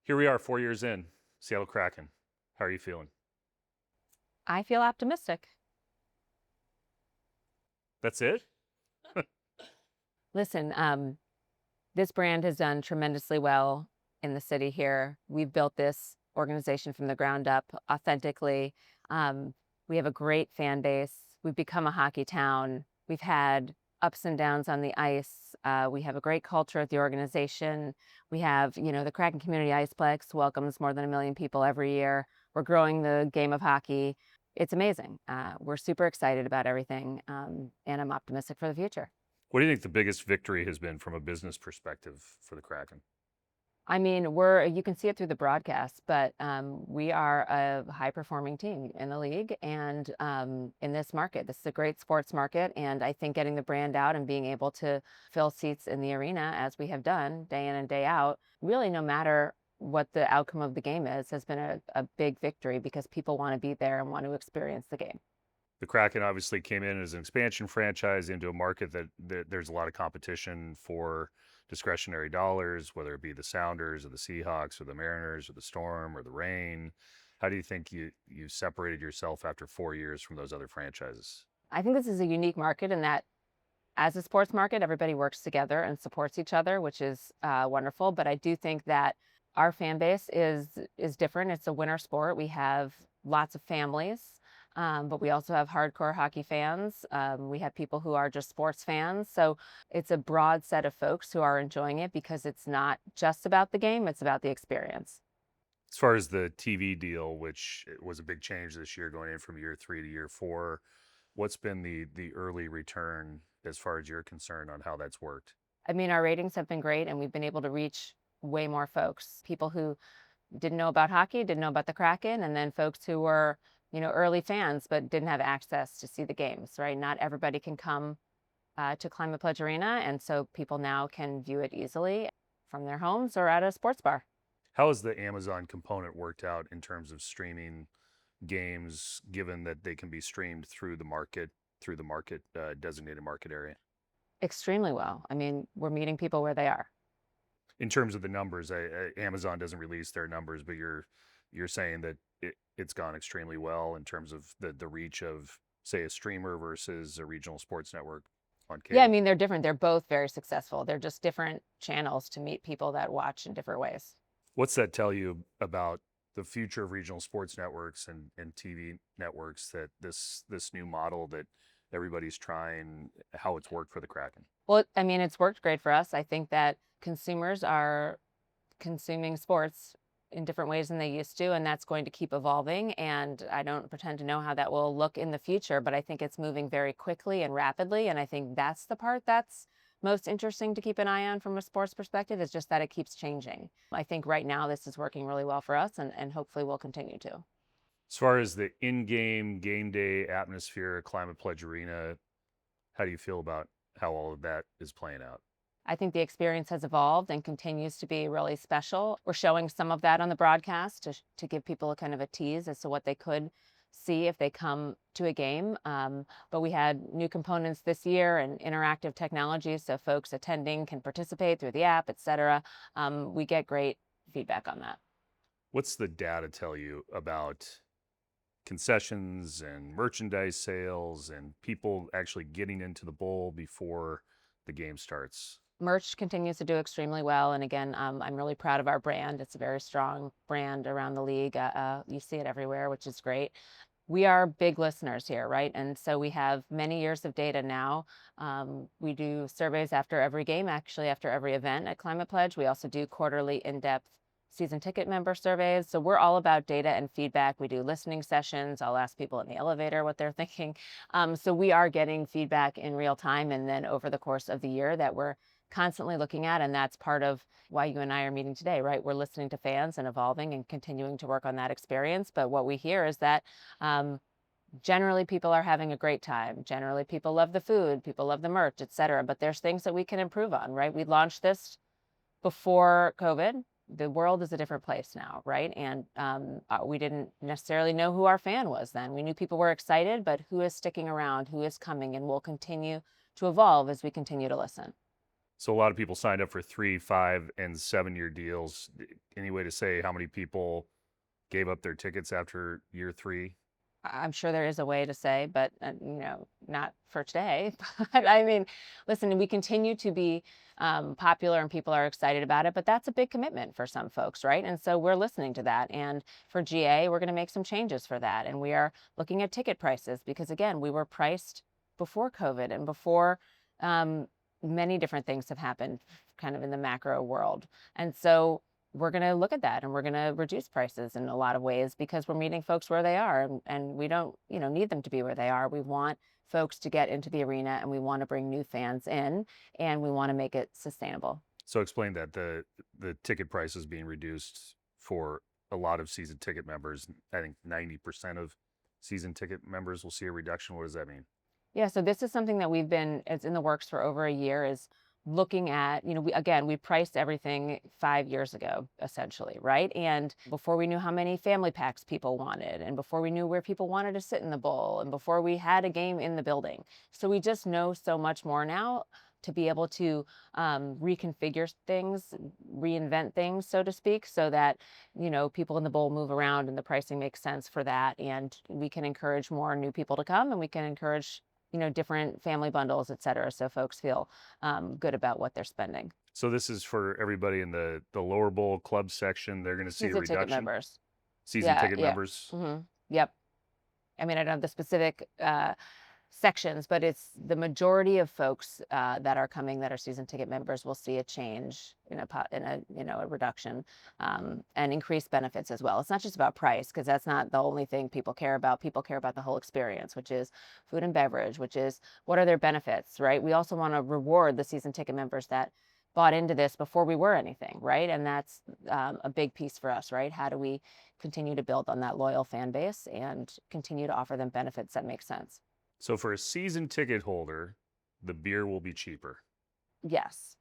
Here we are 4 years in, Seattle Kraken. How are you feeling? I feel optimistic. That's it? Listen, this brand has done tremendously well in the city here. We've built this organization from the ground up authentically. Um, we have a great fan base. We've become a hockey town. We've had ups and downs on the ice. We have a great culture at the organization. We have, the Kraken Community Iceplex welcomes more than 1 million people every year. We're growing the game of hockey. It's amazing. We're super excited about everything, and I'm optimistic for the future. What do you think the biggest victory has been from a business perspective for the Kraken? I mean, you can see it through the broadcast, but we are a high performing team in the league and in this market. This is a great sports market. And I think getting the brand out and being able to fill seats in the arena, as we have done day in and day out, really no matter what the outcome of the game is, has been a big victory because people want to be there and want to experience the game. The Kraken obviously came in as an expansion franchise into a market that there's a lot of competition for discretionary dollars, whether it be the Sounders or the Seahawks or the Mariners or the Storm or the Rain. How do you think you separated yourself after 4 years from those other franchises? I think this is a unique market in that as a sports market, everybody works together and supports each other, which is wonderful. But I do think that our fan base is different. It's a winter sport. We have lots of families, but we also have hardcore hockey fans. We have people who are just sports fans. So it's a broad set of folks who are enjoying it because it's not just about the game; it's about the experience. As far as the TV deal, which was a big change this year, going in from year 3 to year 4, what's been the early return as far as you're concerned on how that's worked? I mean, our ratings have been great, and we've been able to reach way more folks. People who didn't know about hockey, didn't know about the Kraken, and then folks who were, early fans but didn't have access to see the games, right? Not everybody can come to Climate Pledge Arena, and so people now can view it easily from their homes or at a sports bar. How has the Amazon component worked out in terms of streaming games, given that they can be streamed through the designated market area? Extremely well. I mean, we're meeting people where they are. In terms of the numbers, Amazon doesn't release their numbers, but you're saying that it's gone extremely well in terms of the reach of, say, a streamer versus a regional sports network on Yeah, I cable. mean, they're different. They're both very successful. They're just different channels to meet people that watch in different ways. What's that tell you about the future of regional sports networks and TV networks, that this new model that everybody's trying, how it's worked for the Kraken? Well, I mean, it's worked great for us. I think that consumers are consuming sports in different ways than they used to, and that's going to keep evolving. And I don't pretend to know how that will look in the future, but I think it's moving very quickly and rapidly. And I think that's the part that's most interesting to keep an eye on from a sports perspective, is just that it keeps changing. I think right now this is working really well for us, and hopefully will continue to. As far as the in-game game day atmosphere, Climate Pledge Arena, how do you feel about how all of that is playing out? I think the experience has evolved and continues to be really special. We're showing some of that on the broadcast to give people a kind of a tease as to what they could see if they come to a game. But we had new components this year and interactive technology, so folks attending can participate through the app, et cetera. We get great feedback on that. What's the data tell you about concessions and merchandise sales and people actually getting into the bowl before the game starts? Merch continues to do extremely well. And again, I'm really proud of our brand. It's a very strong brand around the league. You see it everywhere, which is great. We are big listeners here, right? And so we have many years of data now. We do surveys after every game, actually after every event at Climate Pledge. We also do quarterly in-depth season ticket member surveys. So we're all about data and feedback. We do listening sessions. I'll ask people in the elevator what they're thinking. So we are getting feedback in real time, and then over the course of the year that we're constantly looking at. And that's part of why you and I are meeting today, right? We're listening to fans and evolving and continuing to work on that experience. But what we hear is that um, generally people are having a great time. Generally people love the food, people love the merch, et cetera. But there's things that we can improve on, right? We launched this before COVID. The world is a different place now, right? And we didn't necessarily know who our fan was then. We knew people were excited, but who is sticking around, who is coming, and will continue to evolve as we continue to listen. So a lot of people signed up for 3, 5, and 7-year deals. Any way to say how many people gave up their tickets after year 3? I'm sure there is a way to say, but not for today. But I mean, listen, we continue to be popular and people are excited about it, but that's a big commitment for some folks, right? And so we're listening to that. And for GA, we're going to make some changes for that. And we are looking at ticket prices because, again, we were priced before COVID and before um, many different things have happened kind of in the macro world. And so we're going to look at that and we're going to reduce prices in a lot of ways because we're meeting folks where they are and we don't need them to be where they are. We want folks to get into the arena and we want to bring new fans in and we want to make it sustainable. So explain that the ticket price is being reduced for a lot of season ticket members. I think 90% of season ticket members will see a reduction. What does that mean? Yeah, so this is something that it's in the works for over a year is looking at, we priced everything 5 years ago, essentially, right? And before we knew how many family packs people wanted, and before we knew where people wanted to sit in the bowl, and before we had a game in the building. So we just know so much more now to be able to reconfigure things, reinvent things, so to speak, so that, people in the bowl move around and the pricing makes sense for that. And we can encourage more new people to come and we can encourage different family bundles, et cetera, so folks feel good about what they're spending. So this is for everybody in the lower bowl club section. They're going to see a Season ticket reduction. members. Season Yeah, ticket yeah. members. Yep. I mean, I don't have the specific sections, but it's the majority of folks that are coming that are season ticket members will see a change in a reduction and increased benefits as well. It's not just about price because that's not the only thing people care about. People care about the whole experience, which is food and beverage, which is what are their benefits, right? We also want to reward the season ticket members that bought into this before we were anything, right? And that's a big piece for us, right? How do we continue to build on that loyal fan base and continue to offer them benefits that make sense? So for a season ticket holder, the beer will be cheaper. Yes.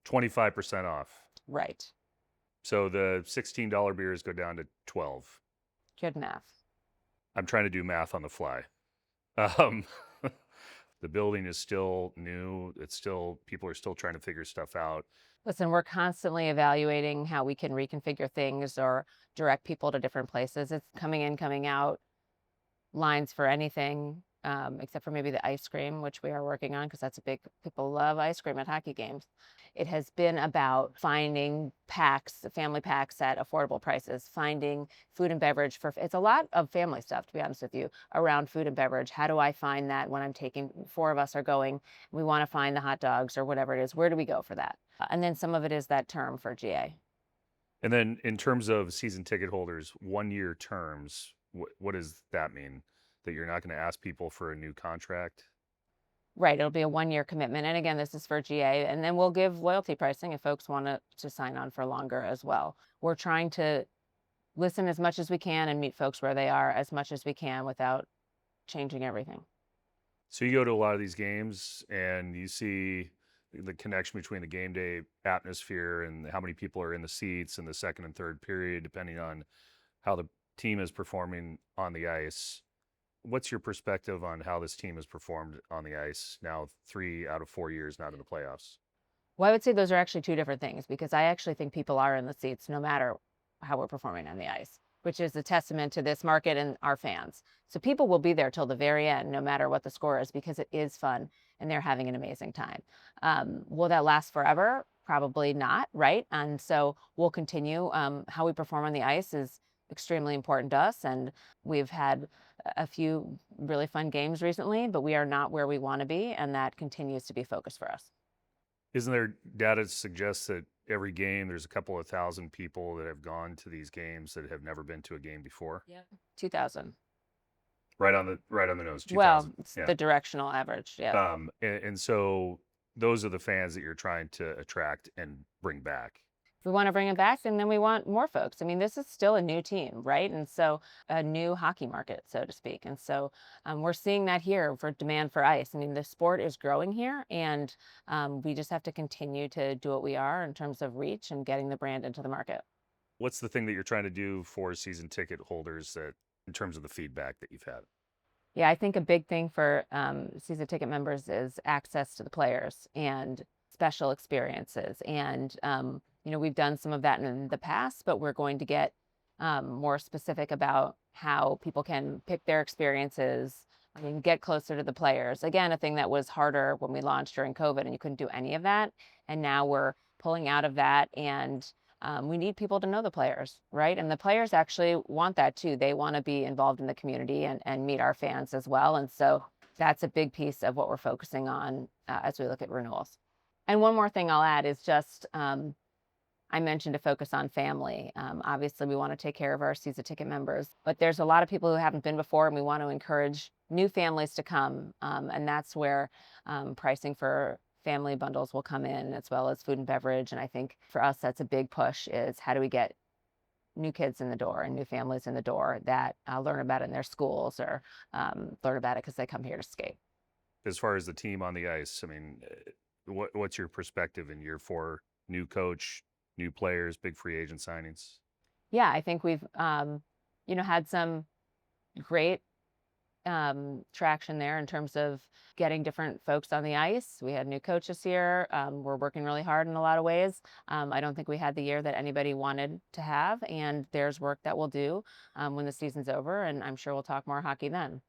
25% off. Right. So the $16 beers go down to 12. Good math. I'm trying to do math on the fly. Um, the building is still new. People are still trying to figure stuff out. Listen, we're constantly evaluating how we can reconfigure things or direct people to different places. It's coming in, coming out, lines for anything, except for maybe the ice cream, which we are working on because people love ice cream at hockey games. It has been about finding family packs at affordable prices, finding food and beverage it's a lot of family stuff, to be honest with you, around food and beverage. How do I find that when I'm taking, 4 of us are going, we want to find the hot dogs or whatever it is, where do we go for that? And then some of it is that term for GA. And then in terms of season ticket holders, 1-year terms, what does that mean? That you're not going to ask people for a new contract? Right, it'll be a 1-year commitment, and again, this is for GA, and then we'll give loyalty pricing if folks want to sign on for longer as well. We're trying to listen as much as we can and meet folks where they are as much as we can without changing everything. So you go to a lot of these games and you see the connection between the game day atmosphere and how many people are in the seats in the second and third period, depending on how the team is performing on the ice. What's your perspective on how this team has performed on the ice now 3 out of 4 years not in the playoffs? Well, I would say those are actually two different things because I actually think people are in the seats no matter how we're performing on the ice, which is a testament to this market and our fans. So people will be there till the very end, no matter what the score is, because it is fun and they're having an amazing time. Will that last forever? Probably not, right? And so we'll continue. How we perform on the ice is extremely important to us, and we've had a few really fun games recently, but we are not where we want to be, and that continues to be focused for us. Isn't there data to suggest that every game there's a couple of thousand people that have gone to these games that have never been to a game before? Yeah. 2,000. Right on the nose, 2000. Well, it's Yeah. the directional average. Yeah. And so those are the fans that you're trying to attract and bring back. We want to bring it back, and then we want more folks. I mean, this is still a new team, right? And so a new hockey market, so to speak. And so we're seeing that here for demand for ice. I mean, the sport is growing here, and we just have to continue to do what we are in terms of reach and getting the brand into the market. What's the thing that you're trying to do for season ticket holders that, in terms of the feedback that you've had? Yeah, I think a big thing for season ticket members is access to the players and special experiences. And, we've done some of that in the past, but we're going to get more specific about how people can pick their experiences. I mean, get closer to the players. Again, a thing that was harder when we launched during COVID and you couldn't do any of that. And now we're pulling out of that, and we need people to know the players, right? And the players actually want that too. They want to be involved in the community and meet our fans as well. And so that's a big piece of what we're focusing on as we look at renewals. And one more thing I'll add is just I mentioned to focus on family. Obviously, we want to take care of our season ticket members, but there's a lot of people who haven't been before, and we want to encourage new families to come. And that's where pricing for family bundles will come in, as well as food and beverage. And I think for us, that's a big push: is how do we get new kids in the door and new families in the door that learn about it in their schools, or learn about it because they come here to skate. As far as the team on the ice, I mean, what's your perspective in year four? New coach, new players, big free agent signings. Yeah, I think we've had some great traction there in terms of getting different folks on the ice. We had new coaches here. We're working really hard in a lot of ways. I don't think we had the year that anybody wanted to have, and there's work that we'll do when the season's over, and I'm sure we'll talk more hockey then.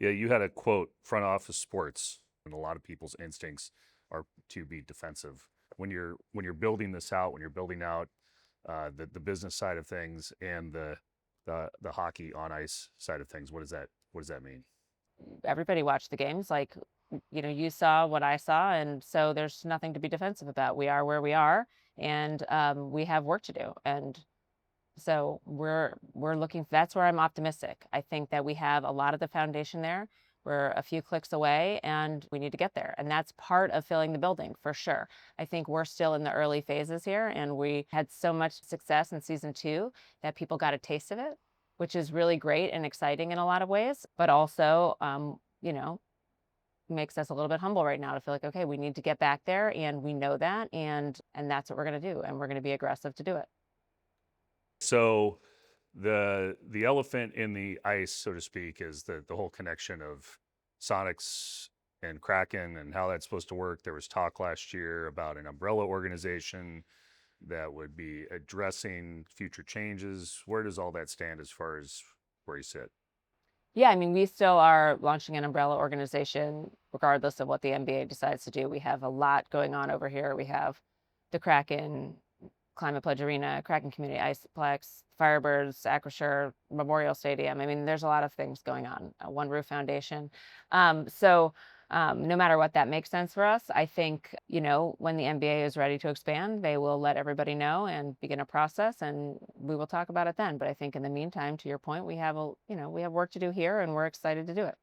Yeah, you had a quote, front office sports, and a lot of people's instincts are to be defensive. When you're building this out, when you're building out the business side of things and the hockey on ice side of things, what does that mean? Everybody watched the games. Like, you saw what I saw, and so there's nothing to be defensive about. We are where we are, and we have work to do. And so we're looking. That's where I'm optimistic. I think that we have a lot of the foundation there. We're a few clicks away, and we need to get there. And that's part of filling the building for sure. I think we're still in the early phases here, and we had so much success in season 2 that people got a taste of it, which is really great and exciting in a lot of ways, but also, makes us a little bit humble right now to feel like, okay, we need to get back there, and we know that, and that's what we're going to do, and we're going to be aggressive to do it. So the elephant in the ice, so to speak, is the whole connection of Sonics and Kraken and how that's supposed to work. There was talk last year about an umbrella organization that would be addressing future changes. Where does all that stand as far as where you sit? Yeah, I mean, we still are launching an umbrella organization regardless of what the NBA decides to do. We have a lot going on over here. We have the Kraken, Climate Pledge Arena, Kraken Community Iceplex, Firebirds, Acrisure, Memorial Stadium. I mean, there's a lot of things going on. One Roof Foundation. No matter what, that makes sense for us. I think, when the NBA is ready to expand, they will let everybody know and begin a process, and we will talk about it then. But I think in the meantime, to your point, we have work to do here, and we're excited to do it.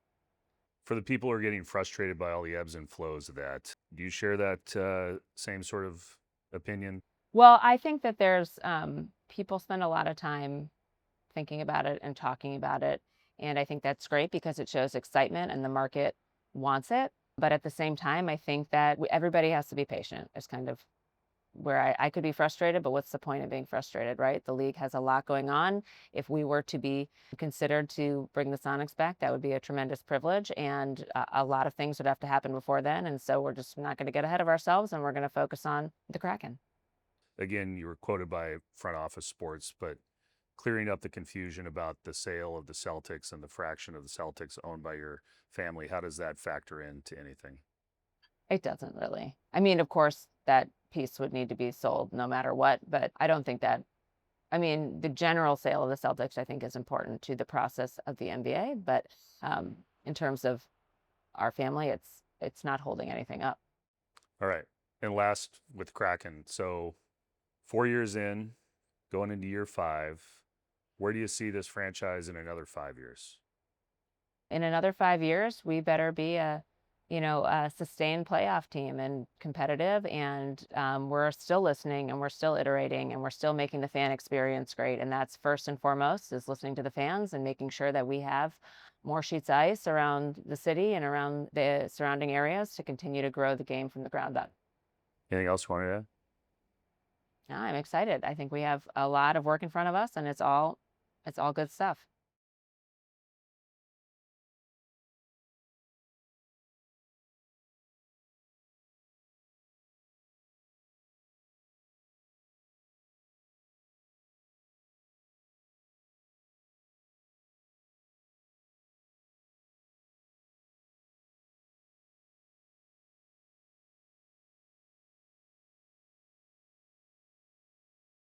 For the people who are getting frustrated by all the ebbs and flows of that, do you share that same sort of opinion? Well, I think that there's people spend a lot of time thinking about it and talking about it. And I think that's great because it shows excitement and the market wants it. But at the same time, I think that everybody has to be patient. It's kind of where I could be frustrated, but what's the point of being frustrated, right? The league has a lot going on. If we were to be considered to bring the Sonics back, that would be a tremendous privilege. And a lot of things would have to happen before then. And so we're just not going to get ahead of ourselves, and we're going to focus on the Kraken. Again, you were quoted by front office sports, but clearing up the confusion about the sale of the Celtics and the fraction of the Celtics owned by your family, how does that factor into anything? It doesn't really. I mean, of course, that piece would need to be sold no matter what, but I don't think that. I mean, the general sale of the Celtics, I think, is important to the process of the NBA, but in terms of our family, it's not holding anything up. All right. And last with Kraken. So 4 years in, going into year five, where do you see this franchise in another 5 years? In another 5 years, we better be a sustained playoff team and competitive. And we're still listening, and we're still iterating, and we're still making the fan experience great. And that's first and foremost, is listening to the fans and making sure that we have more sheets of ice around the city and around the surrounding areas to continue to grow the game from the ground up. Anything else you wanted to add? Yeah, I'm excited. I think we have a lot of work in front of us, and it's all good stuff.